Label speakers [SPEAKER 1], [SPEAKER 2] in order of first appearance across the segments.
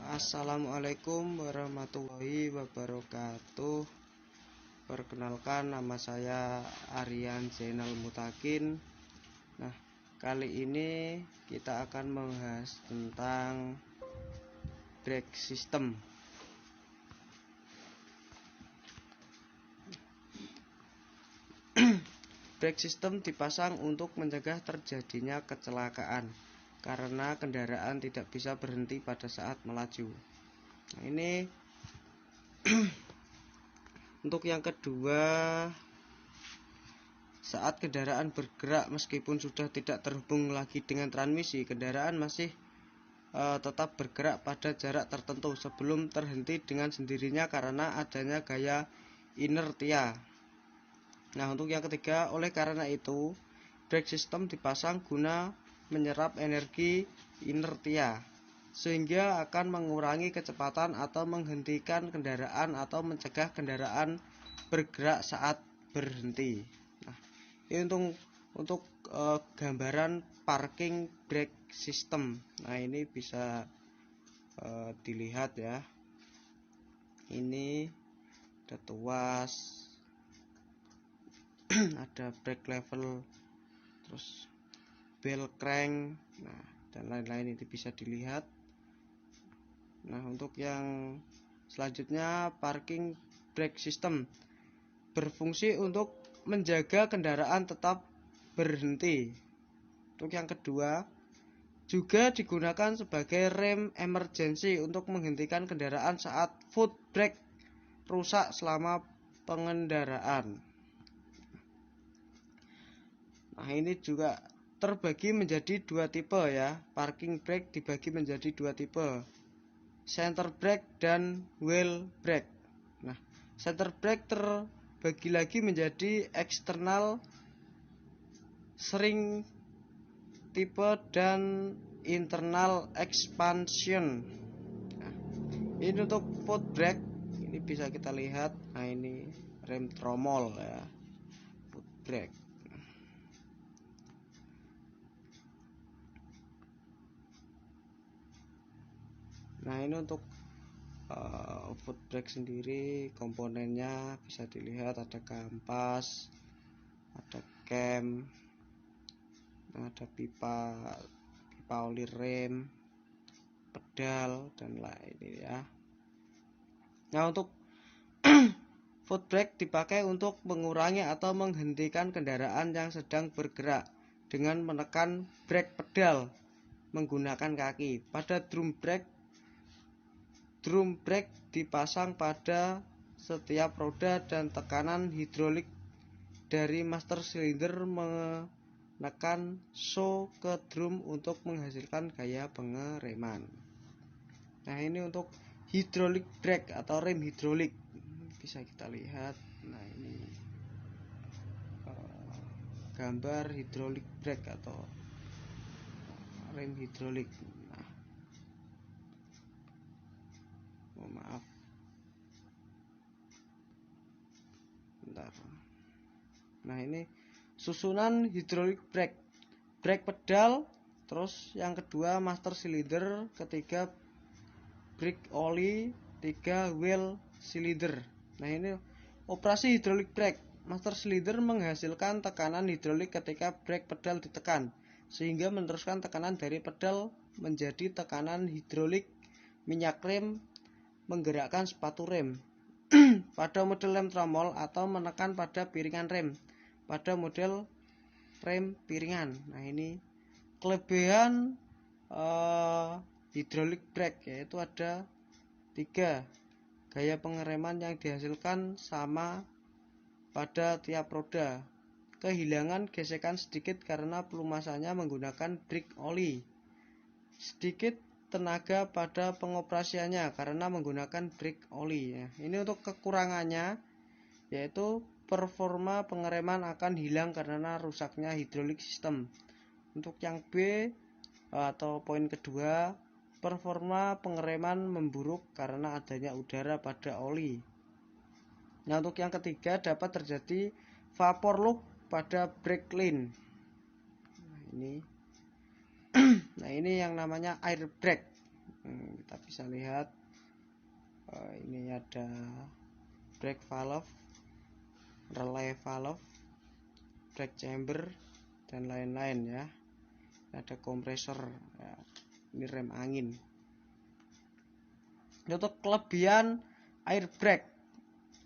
[SPEAKER 1] Assalamualaikum warahmatullahi wabarakatuh. Perkenalkan, nama saya Aryan Zainal Mutakin. Nah, kali ini kita akan membahas tentang brake system. Brake system dipasang untuk mencegah terjadinya kecelakaan karena kendaraan tidak bisa berhenti pada saat melaju. Nah, ini untuk yang kedua, saat kendaraan bergerak meskipun sudah tidak terhubung lagi dengan transmisi, kendaraan masih tetap bergerak pada jarak tertentu sebelum terhenti dengan sendirinya karena adanya gaya inertia. Nah, untuk yang ketiga, oleh karena itu brake system dipasang guna menyerap energi inertia sehingga akan mengurangi kecepatan atau menghentikan kendaraan atau mencegah kendaraan bergerak saat berhenti. Nah, ini untuk gambaran parking brake system. Nah, ini bisa dilihat ya. Ini ada tuas, ada brake level, terus bell crank, nah dan lain-lain, itu bisa dilihat. Nah, untuk yang selanjutnya, parking brake system berfungsi untuk menjaga kendaraan tetap berhenti. Untuk yang kedua, juga digunakan sebagai rem emergency untuk menghentikan kendaraan saat foot brake rusak selama pengendaraan. Nah, ini juga terbagi menjadi dua tipe ya. Parking brake dibagi menjadi dua tipe, center brake dan wheel brake. Nah, center brake terbagi lagi menjadi external shrink tipe dan internal expansion. Nah, ini untuk foot brake, ini bisa kita lihat. Nah, ini rem tromol ya, foot brake. Nah, ini untuk foot brake sendiri, komponennya bisa dilihat, ada kampas, ada cam, ada pipa oli rem, pedal, dan lain ya. Nah, untuk foot brake dipakai untuk mengurangi atau menghentikan kendaraan yang sedang bergerak dengan menekan brake pedal menggunakan kaki. Pada drum brake dipasang pada setiap roda dan tekanan hidrolik dari master cylinder menekan shock ke drum untuk menghasilkan gaya pengereman. Nah, ini untuk hydraulic brake atau rem hidrolik, bisa kita lihat. Nah, ini gambar hydraulic brake atau rem hidrolik. Maaf, bentar. Nah, ini susunan hydraulic brake pedal, terus yang kedua master cylinder, ketiga brake oli, tiga wheel cylinder. Nah, ini operasi hydraulic brake. Master cylinder menghasilkan tekanan hidrolik ketika brake pedal ditekan, sehingga meneruskan tekanan dari pedal menjadi tekanan hidrolik minyak rem menggerakkan sepatu rem pada model rem tromol atau menekan pada piringan rem pada model rem piringan. Nah, ini kelebihan hydraulic brake, yaitu ada 3 gaya pengereman yang dihasilkan sama pada tiap roda, kehilangan gesekan sedikit karena pelumasannya menggunakan brake oli, sedikit tenaga pada pengoperasiannya karena menggunakan brake oli ya. Ini untuk kekurangannya, yaitu performa pengereman akan hilang karena rusaknya hidrolik sistem. Untuk yang B atau poin kedua, performa pengereman memburuk karena adanya udara pada oli. Nah, untuk yang ketiga, dapat terjadi vapor loop pada brake line. Nah, ini yang namanya air brake. Kita bisa lihat ini ada brake valve, relay valve, brake chamber, dan lain-lain ya. Ada kompresor ya. Ini rem angin. Untuk kelebihan airbag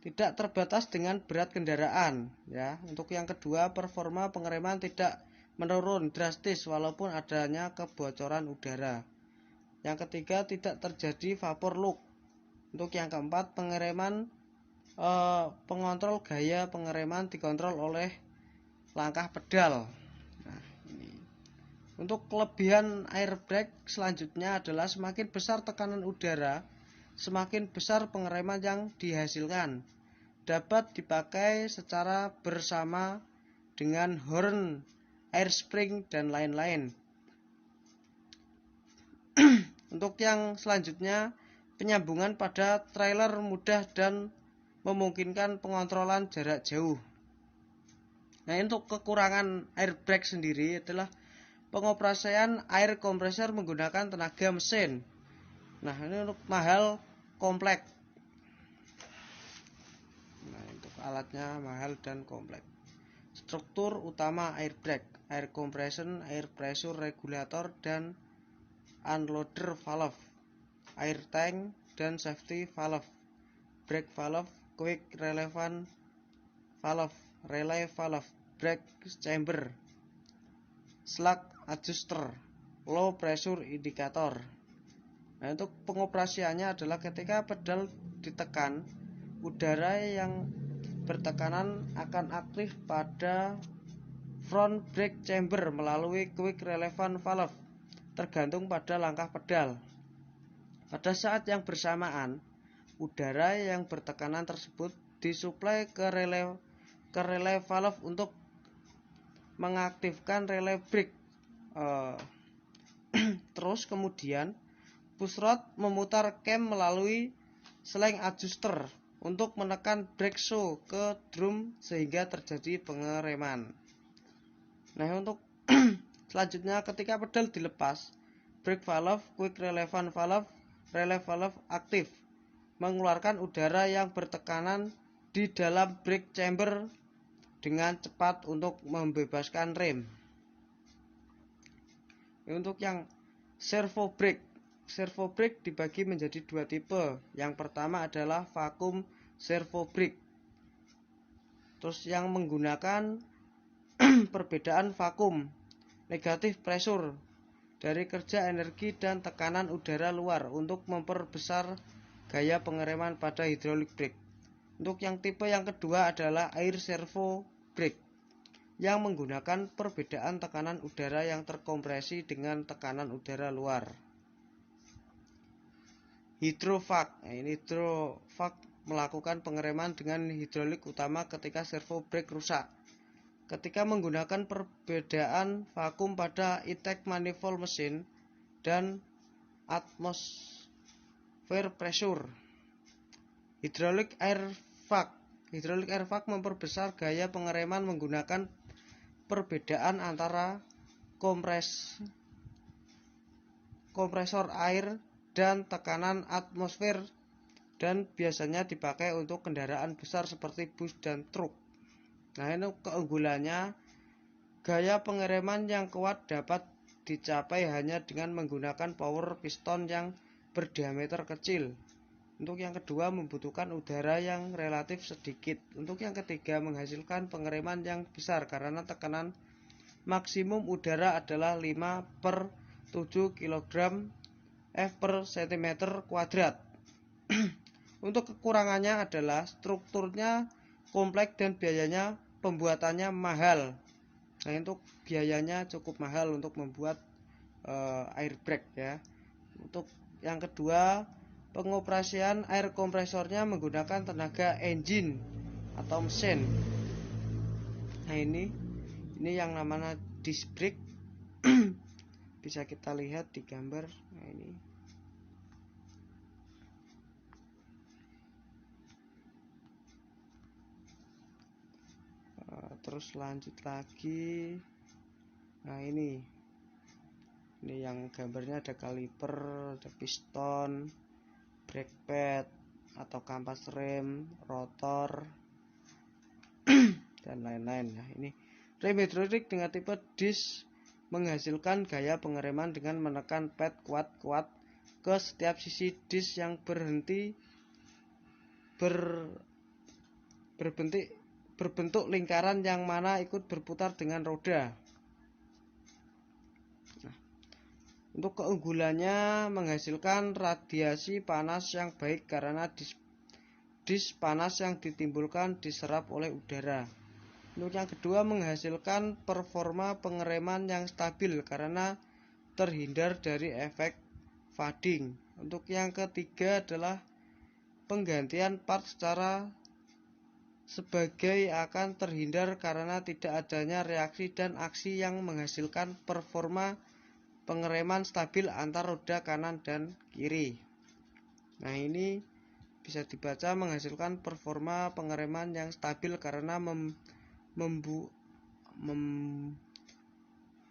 [SPEAKER 1] tidak terbatas dengan berat kendaraan ya. Untuk yang kedua, performa pengereman tidak menurun drastis walaupun adanya kebocoran udara. Yang ketiga, tidak terjadi vapor lock. Untuk yang keempat, pengereman pengontrol gaya pengereman dikontrol oleh langkah pedal. Nah, ini. Untuk kelebihan airbag selanjutnya adalah semakin besar tekanan udara, semakin besar pengereman yang dihasilkan. Dapat dipakai secara bersama dengan horn, air spring, dan lain-lain. Untuk yang selanjutnya, penyambungan pada trailer mudah dan memungkinkan pengontrolan jarak jauh. Nah, untuk kekurangan airbag sendiri adalah pengoperasian air kompresor menggunakan tenaga mesin. Nah, ini untuk mahal, kompleks. Nah, untuk alatnya mahal dan kompleks. Struktur utama airbag: air compression, air pressure regulator, dan unloader valve, air tank, dan safety valve, brake valve, quick relevant valve, relay valve, brake chamber, slug adjuster, low pressure indicator. Nah, untuk pengoperasiannya adalah ketika pedal ditekan, udara yang bertekanan akan aktif pada front brake chamber melalui quick relevant valve, tergantung pada langkah pedal. Pada saat yang bersamaan, udara yang bertekanan tersebut disuplai ke relay valve untuk mengaktifkan relay brake. Terus kemudian pushrod memutar cam melalui slang adjuster untuk menekan brake shoe ke drum sehingga terjadi pengereman. Nah, untuk selanjutnya ketika pedal dilepas, brake valve, quick relevant valve, relay valve aktif, mengeluarkan udara yang bertekanan di dalam brake chamber dengan cepat untuk membebaskan rem. Untuk yang servo brake dibagi menjadi dua tipe. Yang pertama adalah vacuum servo brake. Terus yang menggunakan perbedaan vakum, negatif pressure dari kerja energi dan tekanan udara luar untuk memperbesar gaya pengereman pada hydraulic brake. Untuk yang tipe yang kedua adalah air servo brake yang menggunakan perbedaan tekanan udara yang terkompresi dengan tekanan udara luar. Hydrovac. Ini hydrovac melakukan pengereman dengan hidrolik utama ketika servo brake rusak. Ketika menggunakan perbedaan vakum pada intake manifold mesin dan atmosphere pressure. Hydraulic air vac memperbesar gaya pengereman menggunakan perbedaan antara kompresor air dan tekanan atmosfer dan biasanya dipakai untuk kendaraan besar seperti bus dan truk. Nah, ini keunggulannya, gaya pengereman yang kuat dapat dicapai hanya dengan menggunakan power piston yang berdiameter kecil. Untuk yang kedua, membutuhkan udara yang relatif sedikit. Untuk yang ketiga, menghasilkan pengereman yang besar karena tekanan maksimum udara adalah 5/7 kg per cm kuadrat. Untuk kekurangannya adalah strukturnya kompleks dan biayanya pembuatannya mahal. Nah, untuk biayanya cukup mahal untuk membuat airbag ya. Untuk yang kedua, pengoperasian air kompresornya menggunakan tenaga engine atau mesin. Nah, ini yang namanya disc brake. Bisa kita lihat di gambar. Nah, ini terus lanjut lagi. Nah, ini Ini yang gambarnya ada kaliper, ada piston, brake pad atau kampas rem, rotor, dan lain-lain. Nah, ini rem hidrolik dengan tipe disk menghasilkan gaya pengereman dengan menekan pad kuat-kuat ke setiap sisi disk yang berbentuk lingkaran yang mana ikut berputar dengan roda. Nah, untuk keunggulannya menghasilkan radiasi panas yang baik karena disk panas yang ditimbulkan diserap oleh udara. Untuk yang kedua menghasilkan performa pengereman yang stabil karena terhindar dari efek fading. Untuk yang ketiga adalah penggantian part sebagai akan terhindar karena tidak adanya reaksi dan aksi yang menghasilkan performa pengereman stabil antar roda kanan dan kiri. Nah, ini bisa dibaca menghasilkan performa pengereman yang stabil karena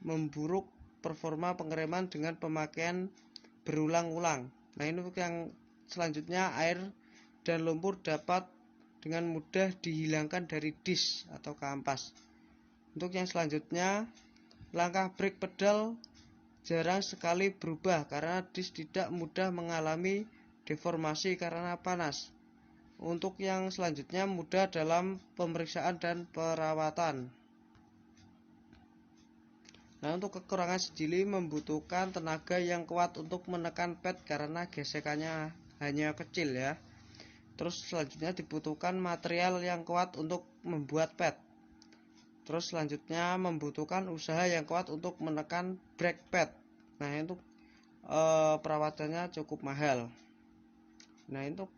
[SPEAKER 1] memburuk performa pengereman dengan pemakaian berulang-ulang. Nah, ini untuk yang selanjutnya, air dan lumpur dapat dengan mudah dihilangkan dari disk atau kampas. Untuk yang selanjutnya, langkah brake pedal jarang sekali berubah karena disk tidak mudah mengalami deformasi karena panas. Untuk yang selanjutnya, mudah dalam pemeriksaan dan perawatan. Nah, untuk kekurangan sejili membutuhkan tenaga yang kuat untuk menekan pad karena gesekannya hanya kecil ya. Terus selanjutnya dibutuhkan material yang kuat untuk membuat pad. Terus selanjutnya membutuhkan usaha yang kuat untuk menekan brake pad. Nah, untuk perawatannya cukup mahal. Nah, untuk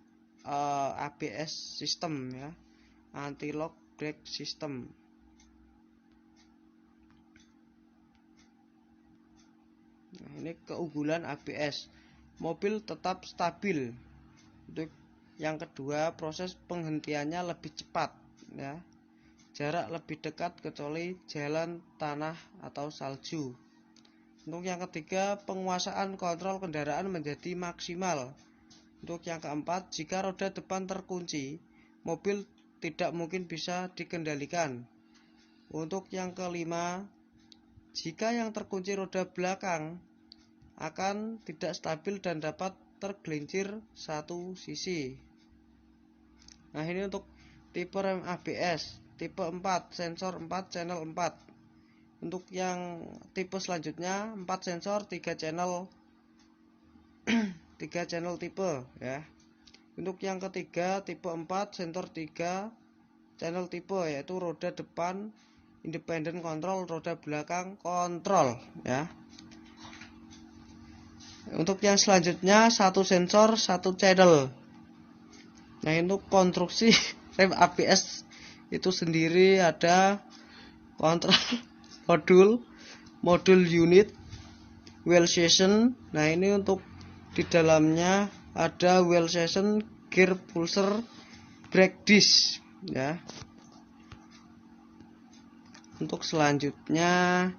[SPEAKER 1] ABS system ya, anti-lock brake system. Nah, ini keunggulan ABS. Mobil tetap stabil. Untuk yang kedua, proses penghentiannya lebih cepat ya. Jarak lebih dekat kecuali jalan tanah atau salju. Untuk yang ketiga, penguasaan kontrol kendaraan menjadi maksimal. Untuk yang keempat, jika roda depan terkunci, mobil tidak mungkin bisa dikendalikan. Untuk yang kelima, jika yang terkunci roda belakang akan tidak stabil dan dapat tergelincir satu sisi. Nah, ini untuk tipe rem ABS, tipe 4, sensor 4, channel 4. Untuk yang tipe selanjutnya 4 sensor, 3 channel 3 channel tipe ya. Untuk yang ketiga tipe 4 sensor 3 channel tipe, yaitu roda depan independent control, roda belakang kontrol ya. Untuk yang selanjutnya 1 sensor 1 channel. Nah, untuk konstruksi rem ABS itu sendiri ada kontrol modul unit, wheel station. Nah, ini untuk di dalamnya ada wheel station, gear pulser, brake disc ya. Untuk selanjutnya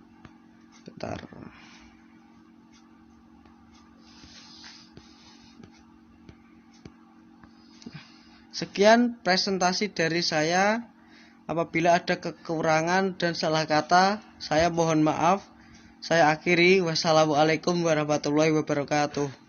[SPEAKER 1] bentar. Sekian presentasi dari saya. Apabila ada kekurangan dan salah kata, saya mohon maaf. Saya akhiri. Wassalamualaikum warahmatullahi wabarakatuh.